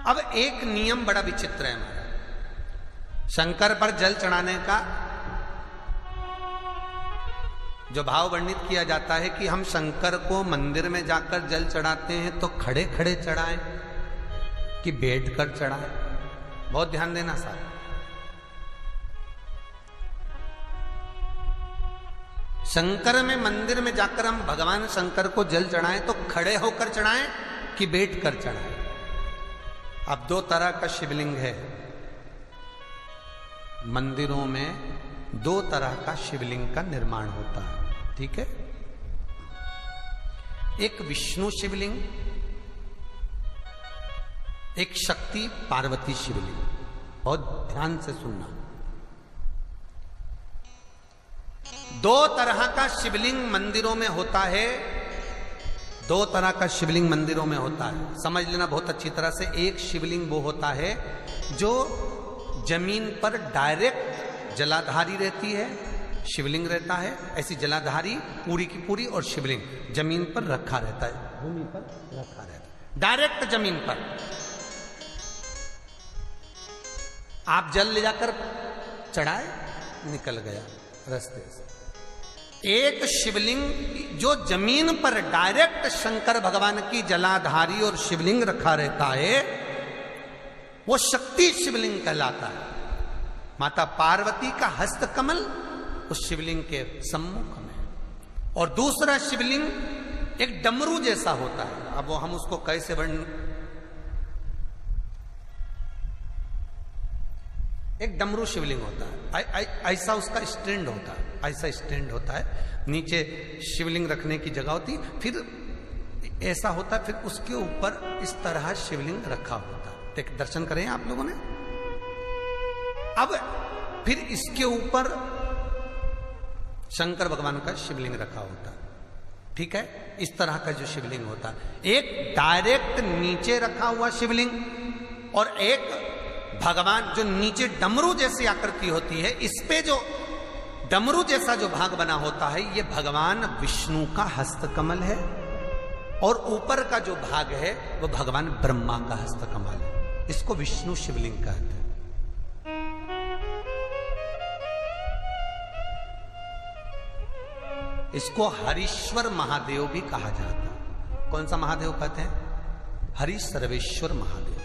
अब एक नियम बड़ा विचित्र है हमारा शंकर पर जल चढ़ाने का। जो भाव वर्णित किया जाता है कि हम शंकर को मंदिर में जाकर जल चढ़ाते हैं तो खड़े खड़े चढ़ाएं कि बैठकर चढ़ाएं। बहुत ध्यान देना साहब। शंकर में मंदिर में जाकर हम भगवान शंकर को जल चढ़ाएं तो खड़े होकर चढ़ाएं कि बैठकर चढ़ाएं। अब दो तरह का शिवलिंग है मंदिरों में, दो तरह का शिवलिंग का निर्माण होता है, ठीक है। एक विष्णु शिवलिंग, एक शक्ति पार्वती शिवलिंग। बहुत ध्यान से सुनना। दो तरह का शिवलिंग मंदिरों में होता है, दो तरह का शिवलिंग मंदिरों में होता है, समझ लेना बहुत अच्छी तरह से। एक शिवलिंग वो होता है जो जमीन पर डायरेक्ट जलाधारी रहती है, शिवलिंग रहता है, ऐसी जलाधारी पूरी की पूरी, और शिवलिंग जमीन पर रखा रहता है, भूमि पर रखा रहता है, डायरेक्ट जमीन पर। आप जल ले जाकर चढ़ाए, निकल गया रास्ते से। एक शिवलिंग जो जमीन पर डायरेक्ट शंकर भगवान की जलाधारी और शिवलिंग रखा रहता है वो शक्ति शिवलिंग कहलाता है। माता पार्वती का हस्त कमल उस शिवलिंग के सम्मुख में। और दूसरा शिवलिंग एक डमरू जैसा होता है। अब वो हम उसको कैसे वर्णन, एक डमरू शिवलिंग होता है, ऐसा उसका स्टैंड होता है, ऐसा स्टैंड होता है, नीचे शिवलिंग रखने की जगह होती, फिर ऐसा होता है, फिर उसके ऊपर इस तरह शिवलिंग रखा होता है। एक दर्शन करें आप लोगों ने। अब फिर इसके ऊपर शंकर भगवान का शिवलिंग रखा होता है, ठीक है। इस तरह का जो शिवलिंग होता है, एक डायरेक्ट नीचे रखा हुआ शिवलिंग और एक भगवान जो नीचे डमरू जैसी आकृति होती है, इस पे जो डमरू जैसा जो भाग बना होता है ये भगवान विष्णु का हस्तकमल है, और ऊपर का जो भाग है वो भगवान ब्रह्मा का हस्तकमल है। इसको विष्णु शिवलिंग कहते हैं। इसको हरीश्वर महादेव भी कहा जाता है। कौन सा महादेव कहते हैं? हरि सर्वेश्वर महादेव।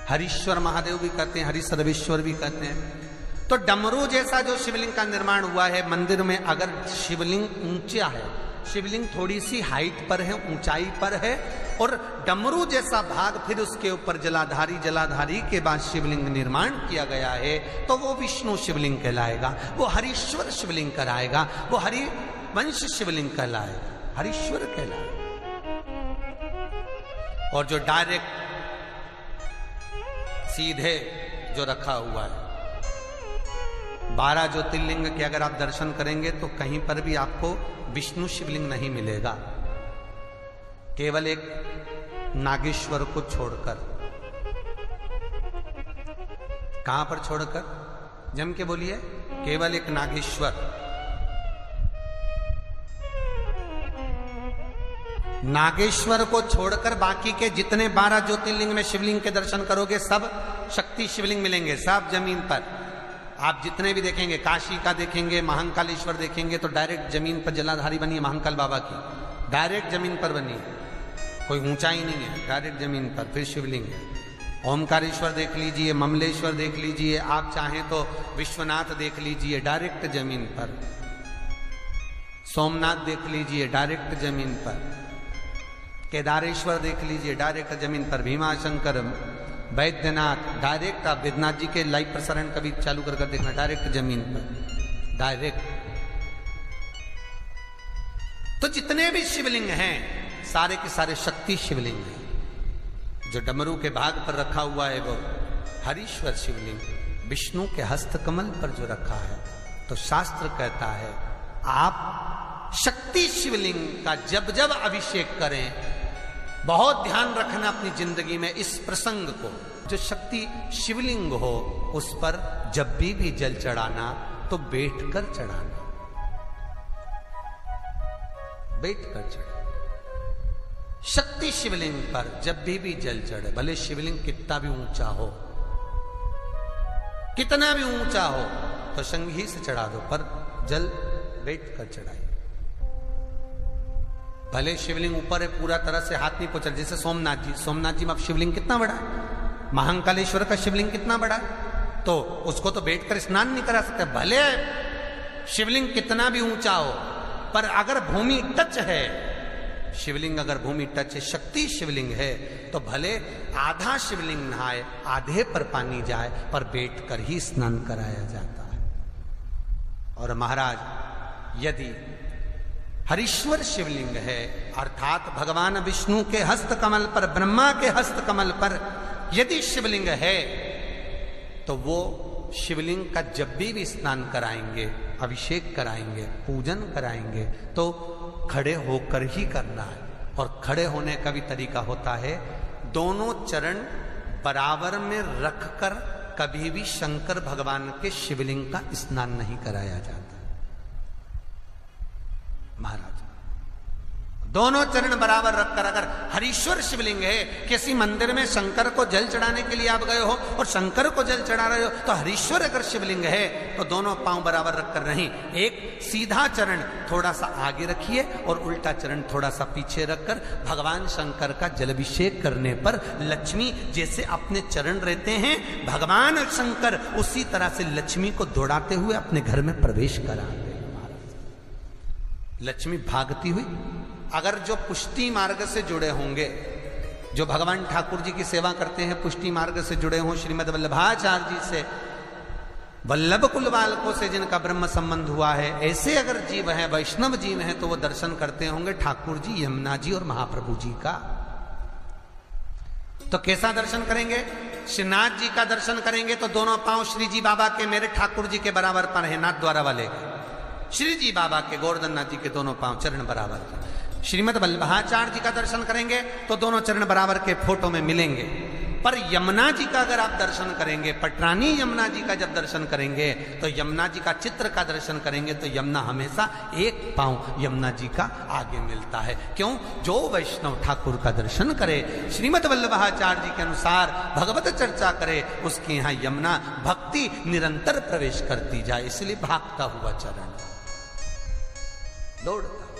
हरीश्वर महादेव भी कहते हैं, हरि सर्वेश्वर भी कहते हैं। तो डमरू जैसा जो शिवलिंग का निर्माण हुआ है मंदिर में, अगर शिवलिंग ऊंचा है, शिवलिंग थोड़ी सी हाइट पर है, ऊंचाई पर है, और डमरू जैसा भाग फिर उसके ऊपर जलाधारी के बाद शिवलिंग निर्माण किया गया है, तो वो विष्णु शिवलिंग कहलाएगा, वो हरीश्वर शिवलिंग कहलाएगा, वो हरिवंश शिवलिंग कहलाएगा, हरीश्वर कहलाएगा। और जो डायरेक्ट सीधे जो रखा हुआ है, 12 ज्योतिर्लिंग के अगर आप दर्शन करेंगे तो कहीं पर भी आपको विष्णु शिवलिंग नहीं मिलेगा, केवल एक नागेश्वर को छोड़कर। कहां पर छोड़कर? जम के बोलिए। केवल एक नागेश्वर। नागेश्वर को छोड़कर बाकी के जितने 12 ज्योतिर्लिंग में शिवलिंग के दर्शन करोगे सब शक्ति शिवलिंग मिलेंगे, सब जमीन पर। आप जितने भी देखेंगे, काशी का देखेंगे, महाकालेश्वर देखेंगे, तो डायरेक्ट जमीन पर जलाधारी बनी है महाकाल बाबा की, डायरेक्ट जमीन पर बनी है, कोई ऊंचाई नहीं है, डायरेक्ट जमीन पर फिर शिवलिंग है। ओमकारेश्वर देख लीजिए, ममलेश्वर देख लीजिए, आप चाहें तो विश्वनाथ देख लीजिए, डायरेक्ट जमीन पर। सोमनाथ देख लीजिए, डायरेक्ट जमीन पर। केदारेश्वर देख लीजिए, डायरेक्ट जमीन पर। भीमाशंकर, वैद्यनाथ, डायरेक्ट। आप वैद्यनाथ जी के लाइव प्रसारण कभी चालू कर देखना, डायरेक्ट जमीन पर, डायरेक्ट। तो जितने भी शिवलिंग हैं सारे के सारे शक्ति शिवलिंग हैं। जो डमरू के भाग पर रखा हुआ है वो हरीश्वर शिवलिंग, विष्णु के हस्तकमल पर जो रखा है, तो शास्त्र कहता है आप शक्ति शिवलिंग का जब जब अभिषेक करें, बहुत ध्यान रखना अपनी जिंदगी में इस प्रसंग को, जो शक्ति शिवलिंग हो उस पर जब भी जल चढ़ाना तो बैठकर चढ़ाना, बैठकर चढ़ाना। शक्ति शिवलिंग पर जब भी जल चढ़े, भले शिवलिंग कितना भी ऊंचा हो, कितना भी ऊंचा हो, तो संघी से चढ़ा दो, पर जल बैठ कर चढ़ाइए। भले शिवलिंग ऊपर है, पूरा तरह से हाथ नहीं पहुंचा, जैसे सोमनाथ जी में अब शिवलिंग कितना बड़ा है, महाकालेश्वर का शिवलिंग कितना बड़ा है, तो उसको तो बैठकर स्नान नहीं करा सकते। भले शिवलिंग कितना भी ऊंचा हो, पर अगर भूमि टच है, शिवलिंग अगर भूमि टच है, शक्ति शिवलिंग है, तो भले आधा शिवलिंग नहाए, आधे पर पानी जाए, पर बैठकर ही स्नान कराया जाता है। और महाराज यदि हरीश्वर शिवलिंग है, अर्थात भगवान विष्णु के हस्त कमल पर, ब्रह्मा के हस्त कमल पर यदि शिवलिंग है, तो वो शिवलिंग का जब भी स्नान कराएंगे, अभिषेक कराएंगे, पूजन कराएंगे, तो खड़े होकर ही करना है। और खड़े होने का भी तरीका होता है, दोनों चरण बराबर में रखकर कभी भी शंकर भगवान के शिवलिंग का स्नान नहीं कराया जाता। महाराज दोनों चरण बराबर रखकर, अगर हरीश्वर शिवलिंग है, किसी मंदिर में शंकर को जल चढ़ाने के लिए आप गए हो और शंकर को जल चढ़ा रहे हो, तो हरीश्वर अगर शिवलिंग है तो दोनों पांव बराबर रखकर नहीं, एक सीधा चरण थोड़ा सा आगे रखिए और उल्टा चरण थोड़ा सा पीछे रखकर भगवान शंकर का जलाभिषेक करने पर लक्ष्मी जैसे अपने चरण रहते हैं, भगवान शंकर उसी तरह से लक्ष्मी को दौड़ाते हुए अपने घर में प्रवेश कराते हैं। लक्ष्मी भागती हुई, अगर जो पुष्टि मार्ग से जुड़े होंगे, जो भगवान ठाकुर जी की सेवा करते हैं, पुष्टि मार्ग से जुड़े हों, श्रीमद वल्लभाचार्य जी से, वल्लभ कुल बालकों से जिनका ब्रह्म संबंध हुआ है, ऐसे अगर जीव हैं, वैष्णव जीव हैं, तो वो दर्शन करते होंगे ठाकुर जी, यमुना जी और महाप्रभु जी का। तो कैसा दर्शन करेंगे? श्रीनाथ जी का दर्शन करेंगे तो दोनों पांव श्री जी बाबा के, मेरे ठाकुर जी के बराबर पर है, नाथ द्वारा वाले श्री जी बाबा के, गोवर्धन नाथ जी के दोनों पांव चरण बराबर। श्रीमद वल्लभाचार्य जी का दर्शन करेंगे तो दोनों चरण बराबर के फोटो में मिलेंगे। पर यमुना जी का अगर आप दर्शन करेंगे, पटरानी यमुना जी का जब दर्शन करेंगे, तो यमुना जी का चित्र का दर्शन करेंगे, तो यमुना हमेशा एक पांव यमुना जी का आगे मिलता है। क्यों? जो वैष्णव ठाकुर का दर्शन करे, श्रीमद वल्लभाचार्य जी के अनुसार भगवत चर्चा करे, उसके यहाँ यमुना भक्ति निरंतर प्रवेश करती जाए, इसलिए भागता हुआ चरण दौड़ता।